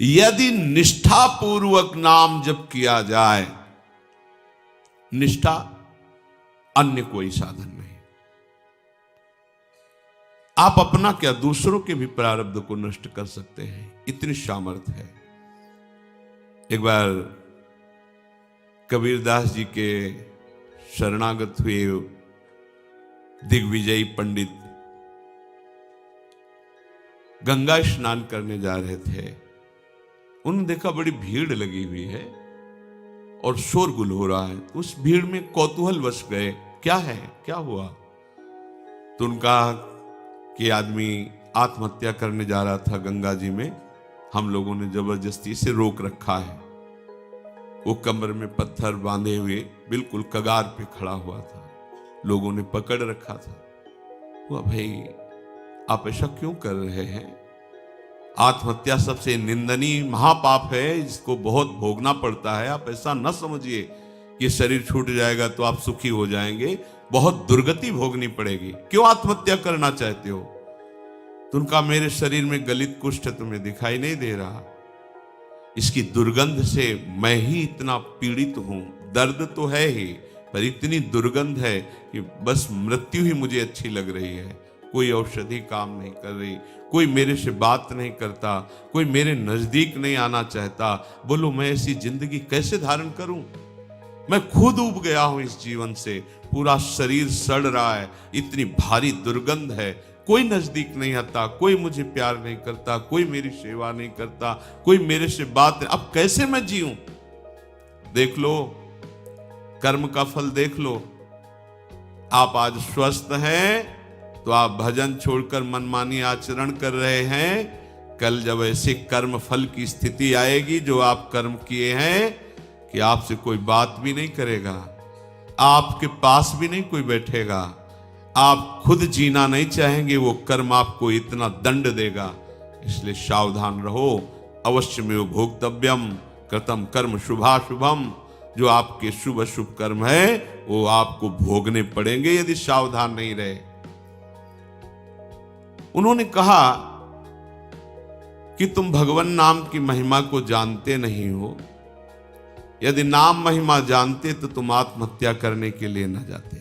यदि निष्ठा पूर्वक नाम जप किया जाए, निष्ठा अन्य कोई साधन नहीं, आप अपना क्या दूसरों के भी प्रारब्ध को नष्ट कर सकते हैं, इतनी सामर्थ्य है। एक बार कबीरदास जी के शरणागत हुए दिग्विजयी पंडित गंगा स्नान करने जा रहे थे। उन्होंने देखा बड़ी भीड़ लगी हुई है और शोरगुल हो रहा है। उस भीड़ में कौतूहल वश गए, क्या है, क्या हुआ? तो उनका कि आदमी आत्महत्या करने जा रहा था गंगा जी में, हम लोगों ने जबरदस्ती से रोक रखा है। वो कमर में पत्थर बांधे हुए बिल्कुल कगार पे खड़ा हुआ था, लोगों ने पकड़ रखा था। वो भाई आप ऐसा क्यों कर रहे हैं? आत्महत्या सबसे निंदनीय महापाप है, जिसको बहुत भोगना पड़ता है। आप ऐसा न समझिए कि शरीर छूट जाएगा तो आप सुखी हो जाएंगे, बहुत दुर्गति भोगनी पड़ेगी। क्यों आत्महत्या करना चाहते हो? तो उनका मेरे शरीर में गलित कुष्ठ तुम्हें दिखाई नहीं दे रहा, इसकी दुर्गंध से मैं ही इतना पीड़ित हूं। दर्द तो है ही, पर इतनी दुर्गंध है कि बस मृत्यु ही मुझे अच्छी लग रही है। कोई औषधि काम नहीं कर रही, कोई मेरे से बात नहीं करता, कोई मेरे नजदीक नहीं आना चाहता। बोलो मैं ऐसी जिंदगी कैसे धारण करूं? मैं खुद उब गया हूं इस जीवन से, पूरा शरीर सड़ रहा है, इतनी भारी दुर्गंध है। कोई नजदीक नहीं आता, कोई मुझे प्यार नहीं करता, कोई मेरी सेवा नहीं करता, कोई मेरे से बात नहीं। अब कैसे मैं जीऊं? देख लो, कर्म का फल देख लो। आप आज स्वस्थ हैं तो आप भजन छोड़कर मनमानी आचरण कर रहे हैं। कल जब ऐसे कर्म फल की स्थिति आएगी जो आप कर्म किए हैं, कि आपसे कोई बात भी नहीं करेगा, आपके पास भी नहीं कोई बैठेगा, आप खुद जीना नहीं चाहेंगे, वो कर्म आपको इतना दंड देगा। इसलिए सावधान रहो। अवश्य में भोक्तव्यम कृतम कर्म शुभाशुभम। जो आपके शुभ अशुभ कर्म है वो आपको भोगने पड़ेंगे यदि सावधान नहीं रहे। उन्होंने कहा कि तुम भगवान नाम की महिमा को जानते नहीं हो। यदि नाम महिमा जानते तो तुम आत्महत्या करने के लिए न जाते।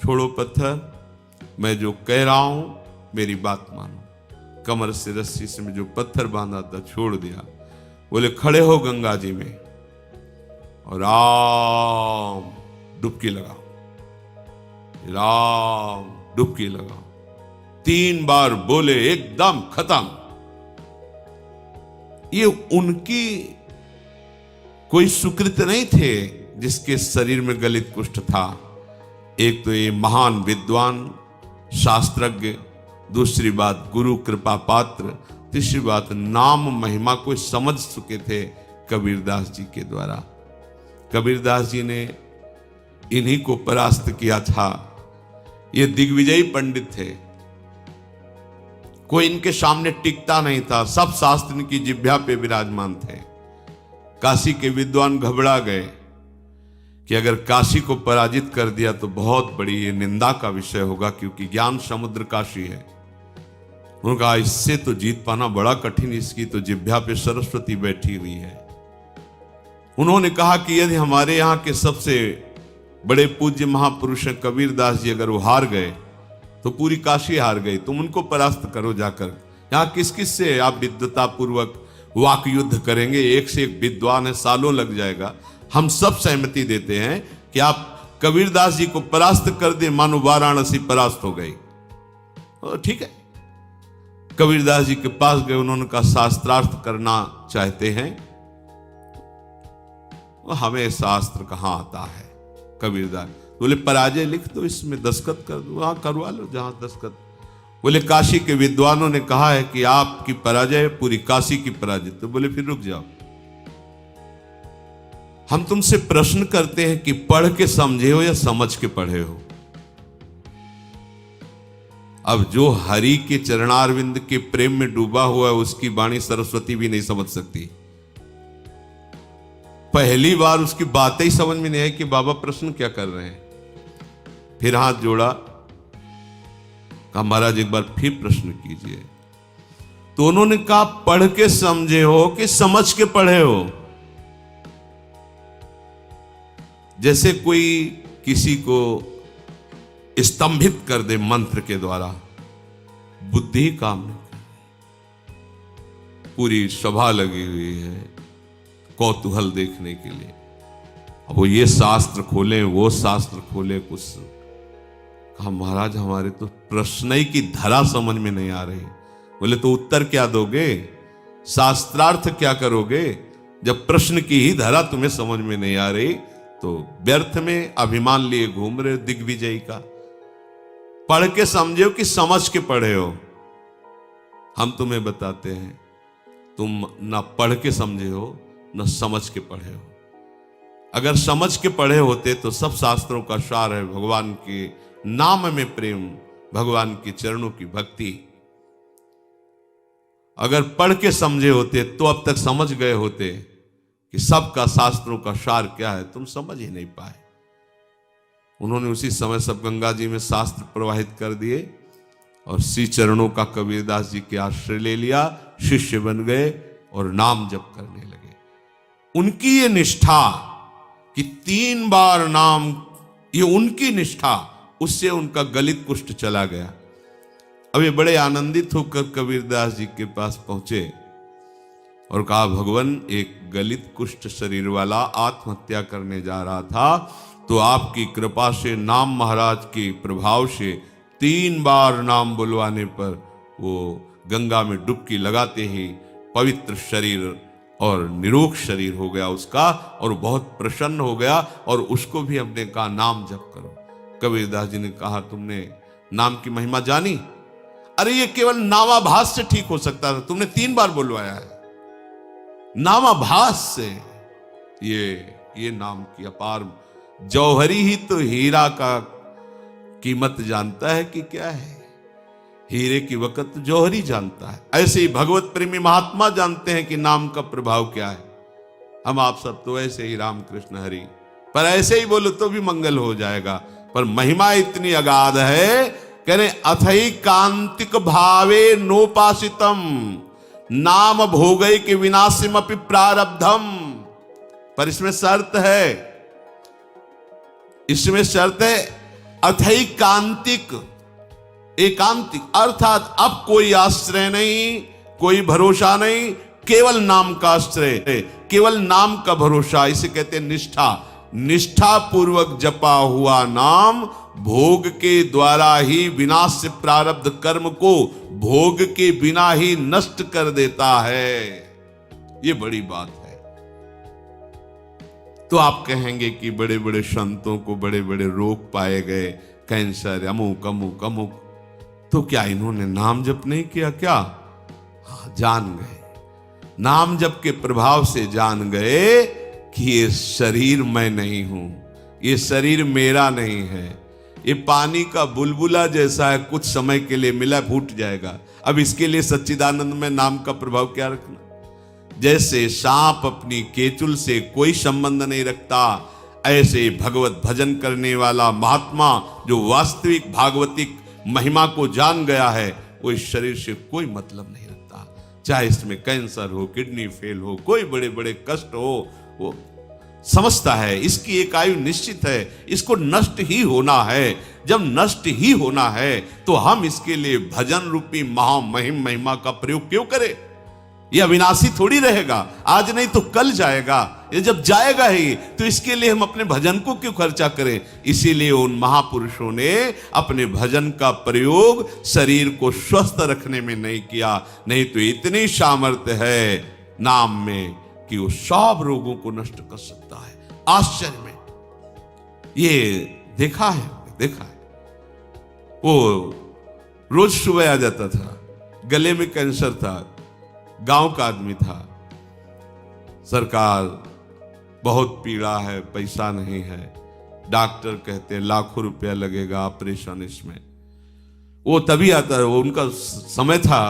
छोड़ो पत्थर, मैं जो कह रहा हूं मेरी बात मानो। कमर से रस्सी से मैं जो पत्थर बांधा था छोड़ दिया। बोले खड़े हो गंगा जी में और राम डुबकी लगाओ, राम डुबकी लगाओ। 3 बार बोले, एकदम खत्म। ये उनकी कोई सुकृत नहीं थे जिसके शरीर में गलित कुष्ठ था। एक तो ये महान विद्वान शास्त्रज्ञ, दूसरी बात गुरु कृपा पात्र, तीसरी बात नाम महिमा को समझ चुके थे कबीरदास जी के द्वारा। कबीरदास जी ने इन्हीं को परास्त किया था। ये दिग्विजयी पंडित थे, कोई इनके सामने टिकता नहीं था। सब शास्त्र इनकी जिह्वा पे विराजमान थे। काशी के विद्वान घबरा गए कि अगर काशी को पराजित कर दिया तो बहुत बड़ी ये निंदा का विषय होगा, क्योंकि ज्ञान समुद्र काशी है। उन्होंने कहा इससे तो जीत पाना बड़ा कठिन, इसकी तो जिह्वा पे सरस्वती बैठी हुई है। उन्होंने कहा कि यदि हमारे यहाँ के सबसे बड़े पूज्य महापुरुष कबीरदास जी अगर वो हार गए तो पूरी काशी हार गई। तुम उनको परास्त करो जाकर। यहाँ किस किस से आप विद्वता पूर्वक वाक युद्ध करेंगे? एक से एक विद्वान है, सालों लग जाएगा। हम सब सहमति देते हैं कि आप कबीरदास जी को परास्त कर दे, मानो वाराणसी परास्त हो गई। ठीक है, कबीरदास जी के पास गए। उन्होंने कहा शास्त्रार्थ करना चाहते हैं। हमें शास्त्र कहां आता है? कबीरदास बोले पराजय लिख दो, इसमें दस्तखत कर दो। वहां करवा लो जहां दस्तखत। बोले काशी के विद्वानों ने कहा है कि आपकी पराजय पूरी काशी की पराजय। तो बोले फिर रुक जाओ, हम तुमसे प्रश्न करते हैं कि पढ़ के समझे हो या समझ के पढ़े हो? अब जो हरि के चरणारविंद के प्रेम में डूबा हुआ है उसकी वाणी सरस्वती भी नहीं समझ सकती। पहली बार उसकी बातें ही समझ में नहीं आई कि बाबा प्रश्न क्या कर रहे हैं। फिर हाथ जोड़ा, कहा महाराज एक बार फिर प्रश्न कीजिए। तो उन्होंने कहा पढ़ के समझे हो कि समझ के पढ़े हो। जैसे कोई किसी को स्तंभित कर दे मंत्र के द्वारा, बुद्धि काम नहीं कर रही। पूरी सभा लगी हुई है कौतूहल देखने के लिए। अब वो ये शास्त्र खोले वो शास्त्र खोले, कुछ कहा महाराज हमारे तो प्रश्न ही की धरा समझ में नहीं आ रही। बोले तो उत्तर क्या दोगे, शास्त्रार्थ क्या करोगे, जब प्रश्न की ही धरा तुम्हें समझ में नहीं आ रही तो व्यर्थ में अभिमान लिए घूम रहे दिग्विजयी का। पढ़ के समझे हो कि समझ के पढ़े हो। हम तुम्हें बताते हैं तुम ना पढ़ के समझे हो न समझ के पढ़े हो। अगर समझ के पढ़े होते तो सब शास्त्रों का सार है भगवान के नाम में प्रेम, भगवान के चरणों की भक्ति। अगर पढ़ के समझे होते तो अब तक समझ गए होते कि सबका शास्त्रों का सार क्या है, तुम समझ ही नहीं पाए। उन्होंने उसी समय सब गंगा जी में शास्त्र प्रवाहित कर दिए और श्री चरणों का कबीरदास जी के आश्रय ले लिया, शिष्य बन गए और नाम जप करने लगे। उनकी ये निष्ठा कि 3 बार नाम, ये उनकी निष्ठा, उससे उनका गलित कुष्ठ चला गया। अब ये बड़े आनंदित होकर कबीरदास जी के पास पहुंचे और कहा भगवान एक गलित कुष्ठ शरीर वाला आत्महत्या करने जा रहा था, तो आपकी कृपा से नाम महाराज के प्रभाव से 3 बार नाम बुलवाने पर वो गंगा में डुबकी लगाते ही पवित्र शरीर और निरोग शरीर हो गया उसका, और बहुत प्रसन्न हो गया। और उसको भी हमने कहा नाम जप करो। कबीरदास जी ने कहा तुमने नाम की महिमा जानी? अरे ये केवल नामाभास से ठीक हो सकता था, तुमने 3 बार बुलवाया है। नामाभास से ये नाम की अपार जौहरी ही तो हीरा का कीमत जानता है कि क्या है, हीरे की वक़्त जौहरी जानता है। ऐसे ही भगवत प्रेमी महात्मा जानते हैं कि नाम का प्रभाव क्या है। हम आप सब तो ऐसे ही राम कृष्ण हरि, पर ऐसे ही बोलो तो भी मंगल हो जाएगा, पर महिमा इतनी अगाध है। कह रहे अथई कांतिक भावे नोपासितम नाम भोगय के विनाशिम अपि प्रारब्धम। पर इसमें शर्त है, इसमें शर्त है अथई कांतिक, एकांतिक, अर्थात अब कोई आश्रय नहीं, कोई भरोसा नहीं, केवल नाम का आश्रय, केवल नाम का भरोसा। इसे कहते हैं निष्ठा। निष्ठा पूर्वक जपा हुआ नाम भोग के द्वारा ही विनाश से प्रारब्ध कर्म को भोग के बिना ही नष्ट कर देता है। ये बड़ी बात है। तो आप कहेंगे कि बड़े बड़े संतों को बड़े बड़े रोग पाए गए, कैंसर, अमुक अमुक अमुक, तो क्या इन्होंने नाम जप नहीं किया क्या? हाँ, जान गए, नाम जप के प्रभाव से जान गए कि ये शरीर मैं नहीं हूं, ये शरीर मेरा नहीं है, ये पानी का बुलबुला जैसा है, कुछ समय के लिए मिला फूट जाएगा। अब इसके लिए सच्चिदानंद में नाम का प्रभाव क्या रखना? जैसे सांप अपनी केचुल से कोई संबंध नहीं रखता, ऐसे भगवत भजन करने वाला महात्मा जो वास्तविक भागवतिक महिमा को जान गया है, वो इस शरीर से कोई मतलब नहीं रखता। चाहे इसमें कैंसर हो, किडनी फेल हो, कोई बड़े बड़े कष्ट हो, वो समझता है इसकी एक आयु निश्चित है, इसको नष्ट ही होना है। जब नष्ट ही होना है तो हम इसके लिए भजन रूपी महामहिम महिमा का प्रयोग क्यों करें? यह अविनाशी थोड़ी रहेगा, आज नहीं तो कल जाएगा। ये जब जाएगा ही तो इसके लिए हम अपने भजन को क्यों खर्चा करें? इसीलिए उन महापुरुषों ने अपने भजन का प्रयोग शरीर को स्वस्थ रखने में नहीं किया, नहीं तो इतनी सामर्थ्य है नाम में कि वो सब रोगों को नष्ट कर सकता है। आश्चर्य में ये देखा है। वो रोज सुबह आ जाता था, गले में कैंसर था, गांव का आदमी था, सरकार बहुत पीड़ा है, पैसा नहीं है, डॉक्टर कहते हैं लाखों रुपया लगेगा ऑपरेशन इसमें। वो तभी आता है, वो उनका समय था,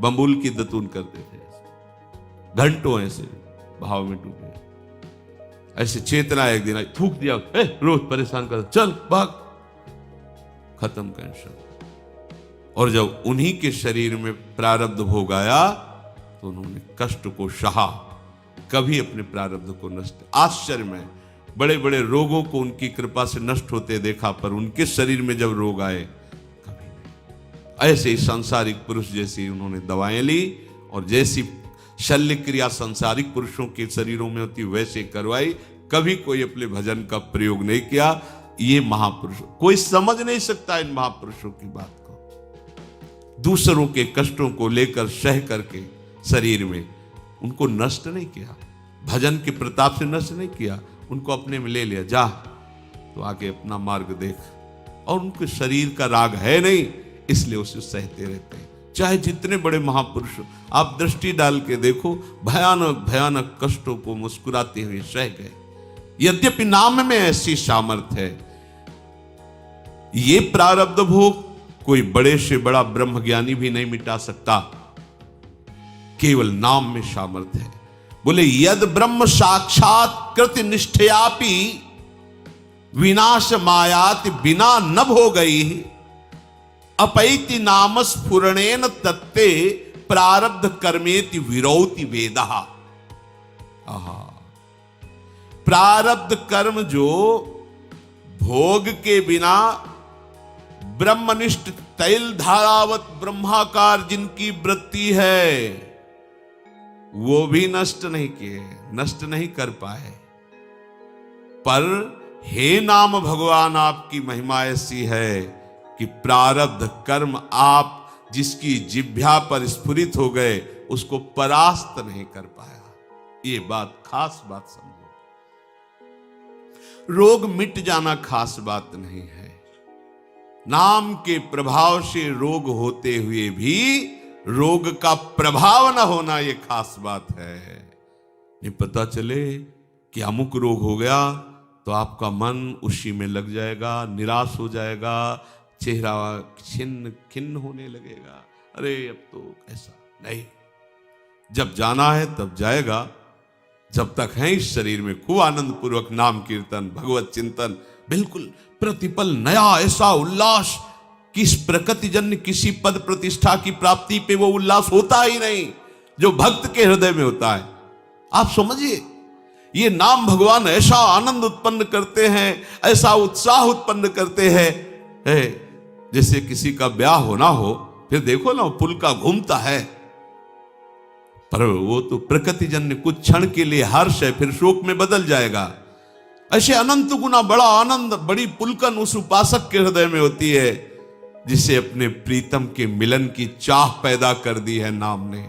बम्बुल की दतून करते थे, घंटों ऐसे भाव में डूबे। ऐसे चेतना एक दिन आई, थूक दिया, रोज परेशान कर, चल भाग, खत्म कैंसर। और जब उन्हीं के शरीर में प्रारब्ध भोग आया तो उन्होंने कष्ट को सहा, कभी अपने प्रारब्ध को नष्ट। आश्चर्य में बड़े बड़े रोगों को उनकी कृपा से नष्ट होते देखा, पर उनके शरीर में जब रोग आए कभी नहीं। ऐसे ही सांसारिक पुरुष जैसी उन्होंने दवाएं ली और जैसी शल्य क्रिया सांसारिक पुरुषों के शरीरों में होती वैसे करवाई, कभी कोई अपने भजन का प्रयोग नहीं किया। ये महापुरुष, कोई समझ नहीं सकता इन महापुरुषों की बात को। दूसरों के कष्टों को लेकर सह करके शरीर में उनको नष्ट नहीं किया, भजन के प्रताप से नष्ट नहीं किया, उनको अपने में ले लिया, जा तो आगे अपना मार्ग देख। और उनके शरीर का राग है नहीं, इसलिए उसे सहते रहते हैं। चाहे जितने बड़े महापुरुष आप दृष्टि डाल के देखो, भयानक भयानक कष्टों को मुस्कुराते हुए सह गए। यद्यपि नाम में ऐसी सामर्थ्य है, ये प्रारब्ध भोग कोई बड़े से बड़ा ब्रह्मज्ञानी भी नहीं मिटा सकता, केवल नाम में सामर्थ्य है। बोले यद ब्रह्म साक्षात कृत निष्ठयापि विनाश मायात बिना न हो गई अपैति नाम स्फुरणेन तत्ते प्रारब्ध कर्मेति विरौति वेदः। प्रारब्ध कर्म जो भोग के बिना ब्रह्मनिष्ठ तैल धारावत ब्रह्माकार जिनकी वृत्ति है, वो भी नष्ट नहीं किए, नष्ट नहीं कर पाए। पर हे नाम भगवान, आपकी महिमा ऐसी है कि प्रारब्ध कर्म आप जिसकी जिह्वा पर स्फुरित हो गए उसको परास्त नहीं कर पाया। ये बात खास बात समझो। रोग मिट जाना खास बात नहीं है, नाम के प्रभाव से रोग होते हुए भी रोग का प्रभाव न होना ये खास बात है। ये पता चले कि अमुक रोग हो गया तो आपका मन उसी में लग जाएगा, निराश हो जाएगा, चेहरा छिन्न खिन्न होने लगेगा, अरे अब तो ऐसा नहीं। जब जाना है तब जाएगा, जब तक है इस शरीर में खूब आनंद पूर्वक नाम कीर्तन भगवत चिंतन, बिल्कुल प्रतिपल नया ऐसा उल्लास कि इस प्रकृति जन्य किसी पद प्रतिष्ठा की प्राप्ति पे वो उल्लास होता ही नहीं जो भक्त के हृदय में होता है। आप समझिए, ये नाम भगवान ऐसा आनंद उत्पन्न करते हैं, ऐसा उत्साह उत्पन्न करते हैं, जैसे किसी का ब्याह होना हो, फिर देखो ना पुल का घूमता है, पर वो तो प्रकृति जन्य कुछ क्षण के लिए हर्ष है, फिर शोक में बदल जाएगा। ऐसे अनंत गुना बड़ा आनंद, बड़ी पुलकन उस उपासक के हृदय में होती है जिसे अपने प्रीतम के मिलन की चाह पैदा कर दी है नाम ने।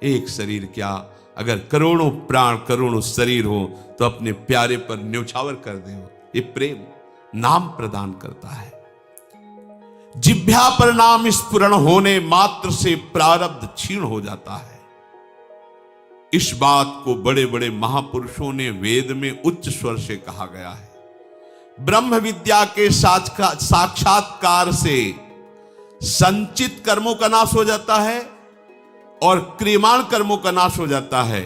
एक शरीर क्या, अगर करोड़ों प्राण करोड़ों शरीर हो तो अपने प्यारे पर न्यौछावर कर दे। ये प्रेम नाम प्रदान करता है। जिह्वा पर नाम स्फुरण होने मात्र से प्रारब्ध क्षीण हो जाता है। इस बात को बड़े बड़े महापुरुषों ने वेद में उच्च स्वर से कहा गया है। ब्रह्म विद्या के साक्षात्कार से संचित कर्मों का नाश हो जाता है और क्रियमाण कर्मों का नाश हो जाता है,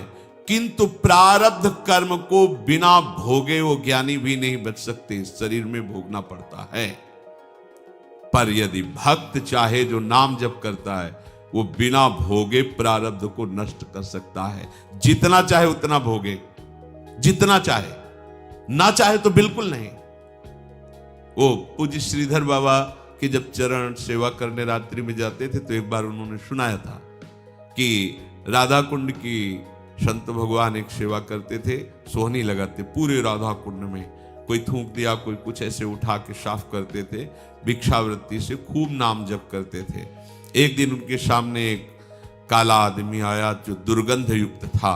किंतु प्रारब्ध कर्म को बिना भोगे वो ज्ञानी भी नहीं बच सकते, शरीर में भोगना पड़ता है। पर यदि भक्त चाहे जो नाम जप करता है वो बिना भोगे प्रारब्ध को नष्ट कर सकता है। जितना चाहे उतना भोगे, जितना चाहे, ना चाहे तो बिल्कुल नहीं। वो पूज्य श्रीधर बाबा के जब चरण सेवा करने रात्रि में जाते थे तो एक बार उन्होंने सुनाया था कि राधा कुंड की संत भगवान एक सेवा करते थे, सोहनी लगाते पूरे राधा कुंड में, कोई थूक दिया कोई कुछ ऐसे उठा के साफ करते थे, भिक्षावृत्ति से खूब नाम जप करते थे। एक दिन उनके सामने एक काला आदमी आया जो दुर्गंध युक्त था।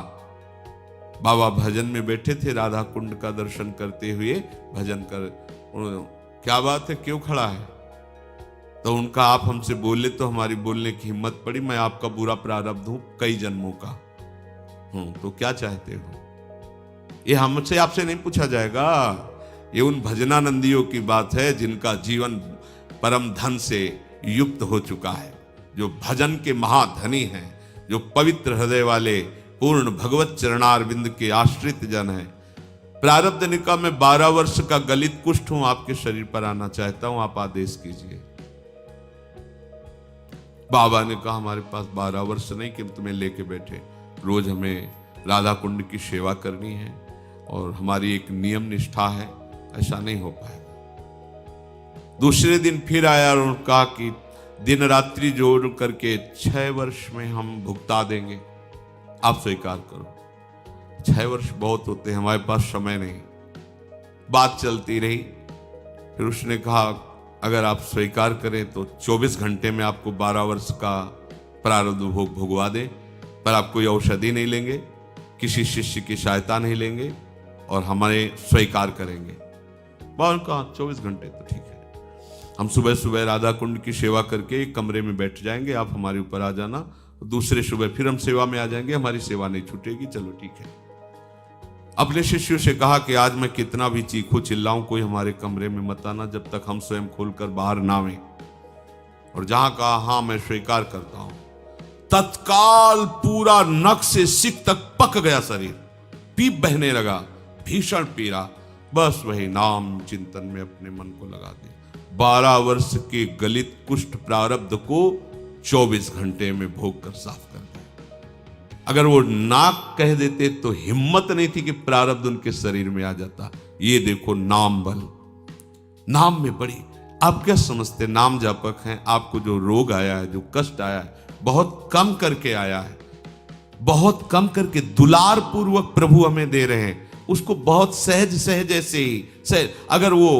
बाबा भजन में बैठे थे, राधा कुंड का दर्शन करते हुए भजन कर, क्या बात है क्यों खड़ा है? तो उनका आप हमसे बोले तो हमारी बोलने की हिम्मत पड़ी, मैं आपका बुरा प्रारब्ध हूं कई जन्मों का हूं, तो क्या चाहते हो? ये हमसे आपसे नहीं पूछा जाएगा, ये उन भजनानंदियों की बात है जिनका जीवन परम धन से युक्त हो चुका है, जो भजन के महाधनी हैं, जो पवित्र हृदय वाले पूर्ण भगवत चरणारविंद के आश्रित जन हैं। प्रारब्ध निका में 12 वर्ष का गलित कुष्ठ हूं, आपके शरीर पर आना चाहता हूं, आप आदेश कीजिए। बाबा ने कहा हमारे पास 12 वर्ष नहीं कि हम तुम्हें लेके बैठे, रोज हमें राधा कुंड की सेवा करनी है और हमारी एक नियम निष्ठा है, ऐसा नहीं हो पाएगा। दूसरे दिन फिर आया और कहा कि दिन रात्रि जोड़ करके 6 वर्ष में हम भुगता देंगे, आप स्वीकार करो। 6 वर्ष बहुत होते हैं, हमारे पास समय नहीं। बात चलती रही, फिर उसने कहा अगर आप स्वीकार करें तो 24 घंटे में आपको 12 वर्ष का प्रारब्ध भोग भुगवा दें, पर आप कोई औषधि नहीं लेंगे, किसी शिष्य की सहायता नहीं लेंगे और हमारे स्वीकार करेंगे। बाबा ने कहा 24 घंटे तो ठीक है, हम सुबह सुबह राधा कुंड की सेवा करके एक कमरे में बैठ जाएंगे, आप हमारे ऊपर आ जाना, दूसरे सुबह फिर हम सेवा में आ जाएंगे, हमारी सेवा नहीं छूटेगी। चलो ठीक है। अपने शिष्यों से कहा कि आज मैं कितना भी चीखूं चिल्लाऊं, कोई हमारे कमरे में मत आना जब तक हम स्वयं खोलकर बाहर ना आवें। और जहां कहा हाँ मैं स्वीकार करता हूं, तत्काल पूरा नख से सिक तक पक गया शरीर, पीप बहने लगा, भीषण पीड़ा। बस वही नाम चिंतन में अपने मन को लगा दिया। 12 वर्ष के गलित कुष्ठ प्रारब्ध को 24 घंटे में भोग कर साफ कर दिया। अगर वो नाक कह देते तो हिम्मत नहीं थी कि प्रारब्ध उनके शरीर में आ जाता। ये देखो नाम बल, नाम में बड़ी। आप क्या समझते नाम जापक हैं, आपको जो रोग आया है, जो कष्ट आया है, बहुत कम करके आया है, बहुत कम करके दुलार पूर्वक प्रभु हमें दे रहे हैं, उसको बहुत सहज सहज ऐसे ही सहज। अगर वो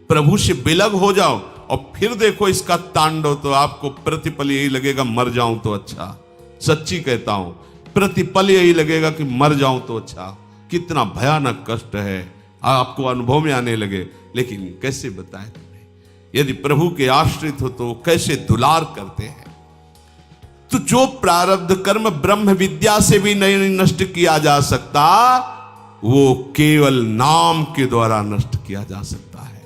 प्रभु से बिलग हो जाओ और फिर देखो इसका तांडव, तो आपको प्रतिपल यही लगेगा मर जाऊं तो अच्छा। सच्ची कहता हूं, प्रतिपल यही लगेगा कि मर जाऊं तो अच्छा। कितना भयानक कष्ट है, आपको अनुभव में आने लगे। लेकिन कैसे बताएं तुम्हें, यदि प्रभु के आश्रित हो तो कैसे दुलार करते हैं। तो जो प्रारब्ध कर्म ब्रह्म विद्या से भी नहीं नष्ट किया जा सकता, वो केवल नाम के द्वारा नष्ट किया जा सकता है।